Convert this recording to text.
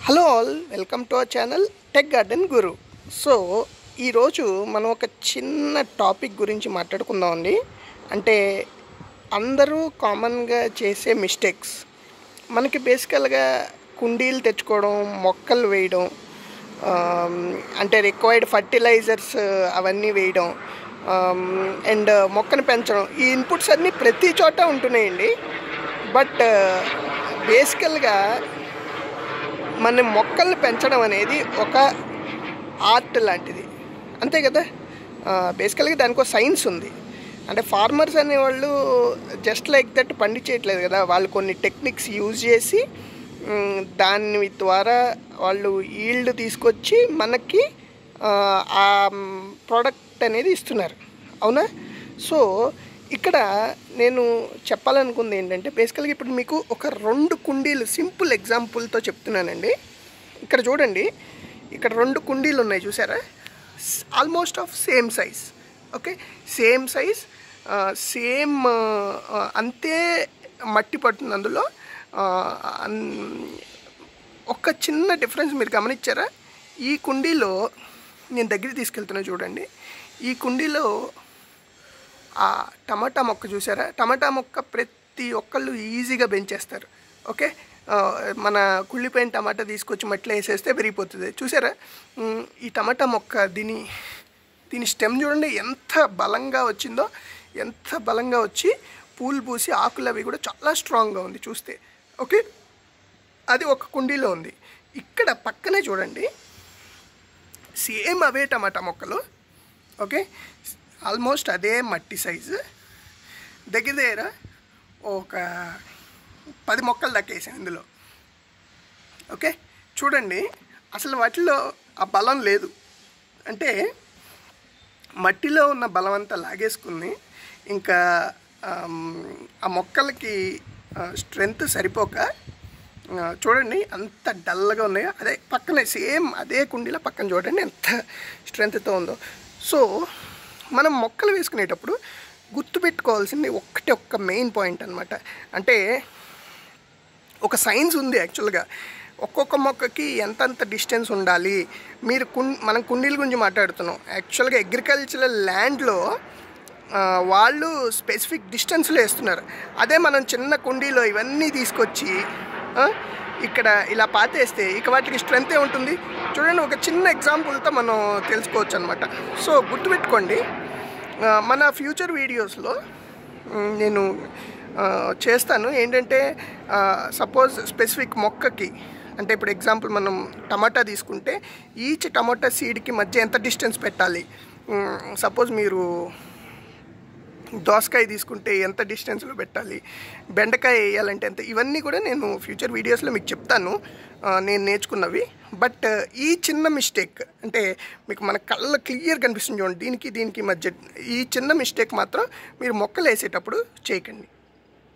Hello all, welcome to our channel tech garden Guru. So ఈరోజు మనం ఒక చిన్న టాపిక్ గురించి మాట్లాడుకుందామండి. అంటే అందరూ కామన్గా చేసే మిస్టేక్స్. మనకి బేసికల్గా కుండీలు తెచ్చుకోవడం, మొక్కలు వేయడం, అంటే రిక్వైర్డ్ ఫర్టిలైజర్స్ అవన్నీ వేయడం, అండ్ మొక్కను పెంచడం, ఈ ఇన్పుట్స్ అన్నీ ప్రతి చోట ఉంటున్నాయండి. బట్ బేసికల్గా మన మొక్కల్ని పెంచడం అనేది ఒక ఆర్ట్ లాంటిది, అంతే కదా. బేసికల్గా దానికి ఒక సైన్స్ ఉంది. అంటే ఫార్మర్స్ అనేవాళ్ళు జస్ట్ లైక్ దట్ పండించేయట్లేదు కదా, వాళ్ళు కొన్ని టెక్నిక్స్ యూజ్ చేసి దాని ద్వారా వాళ్ళు ఈల్డ్ తీసుకొచ్చి మనకి ఆ ప్రోడక్ట్ అనేది ఇస్తున్నారు, అవునా. సో ఇక్కడ నేను చెప్పాలనుకుంది ఏంటంటే, బేసికల్గా ఇప్పుడు మీకు ఒక 2 కుండీలు సింపుల్ ఎగ్జాంపుల్తో చెప్తున్నానండి. ఇక్కడ చూడండి, ఇక్కడ 2 కుండీలు ఉన్నాయి చూసారా, almost of same size. Okay, same size, same అంతే మట్టి పడుతుంది అందులో. ఒక చిన్న డిఫరెన్స్ మీరు గమనించారా? ఈ కుండీలో నేను దగ్గరికి తీసుకెళ్తున్నా చూడండి, ఈ కుండీలో ఆ టమాటా మొక్క చూసారా, టమాటా మొక్క ప్రతి ఒక్కళ్ళు ఈజీగా పెంచేస్తారు. ఓకే, మన కుళ్ళిపోయిన టమాటా తీసుకొచ్చి మట్టిలో వేసేస్తే పెరిగిపోతుంది. చూసారా ఈ టమాటా మొక్క, దీని స్టెమ్ చూడండి ఎంత బలంగా వచ్చిందో, ఎంత బలంగా వచ్చి పూలు పూసి ఆకులు అవి కూడా చాలా స్ట్రాంగ్గా ఉంది చూస్తే. ఓకే, అది ఒక కుండీలో ఉంది. ఇక్కడ పక్కనే చూడండి, సేమ్ అవే టమాటా మొక్కలు. ఓకే, ఆల్మోస్ట్ అదే మట్టి సైజు, దగ్గర ఒక 10 మొక్కలు దక్కేసాయి ఇందులో. ఓకే, చూడండి అసలు వాటిలో ఆ బలం లేదు. అంటే మట్టిలో ఉన్న బలం అంతా లాగేసుకుని ఇంకా ఆ మొక్కలకి స్ట్రెంగ్త్ సరిపోక చూడండి అంత డల్గా ఉన్నాయో. అదే పక్కనే సేమ్ అదే కుండీలో పక్కన చూడండి ఎంత స్ట్రెంగ్త్తో ఉందో. సో మనం మొక్కలు వేసుకునేటప్పుడు గుర్తుపెట్టుకోవాల్సింది ఒక్క మెయిన్ పాయింట్ అనమాట. అంటే ఒక సైన్స్ ఉంది యాక్చువల్గా. ఒక్కొక్క మొక్కకి ఎంతంత డిస్టెన్స్ ఉండాలి. మీరు మనం కుండీల గురించి మాట్లాడుతున్నాం. యాక్చువల్గా అగ్రికల్చరల్ ల్యాండ్లో వాళ్ళు స్పెసిఫిక్ డిస్టెన్స్లో వేస్తున్నారు. అదే మనం చిన్న కుండీలో ఇవన్నీ తీసుకొచ్చి ఇక్కడ ఇలా పాతేస్తే ఇక వాటికి స్ట్రెంగ్తే ఉంటుంది. చూడండి, ఒక చిన్న ఎగ్జాంపుల్తో మనం తెలుసుకోవచ్చు అనమాట. సో గుర్తుపెట్టుకోండి, మన ఫ్యూచర్ వీడియోస్లో నేను చేస్తాను ఏంటంటే, సపోజ్ స్పెసిఫిక్ మొక్కకి, అంటే ఇప్పుడు ఎగ్జాంపుల్ మనం టమాటా తీసుకుంటే ఈచ్ టమాటా సీడ్కి మధ్య ఎంత డిస్టెన్స్ పెట్టాలి, సపోజ్ మీరు దోసకాయ తీసుకుంటే ఎంత డిస్టెన్స్లో పెట్టాలి, బెండకాయ వేయాలంటే ఎంత, ఇవన్నీ కూడా నేను ఫ్యూచర్ వీడియోస్లో మీకు చెప్తాను, నేను నేర్చుకున్నవి. బట్ ఈ చిన్న మిస్టేక్, అంటే మీకు మన కళ్ళ క్లియర్ కనిపిస్తుంది చూడండి, దీనికి మధ్య ఈ చిన్న మిస్టేక్ మాత్రం మీరు మొక్కలు వేసేటప్పుడు చేయకండి.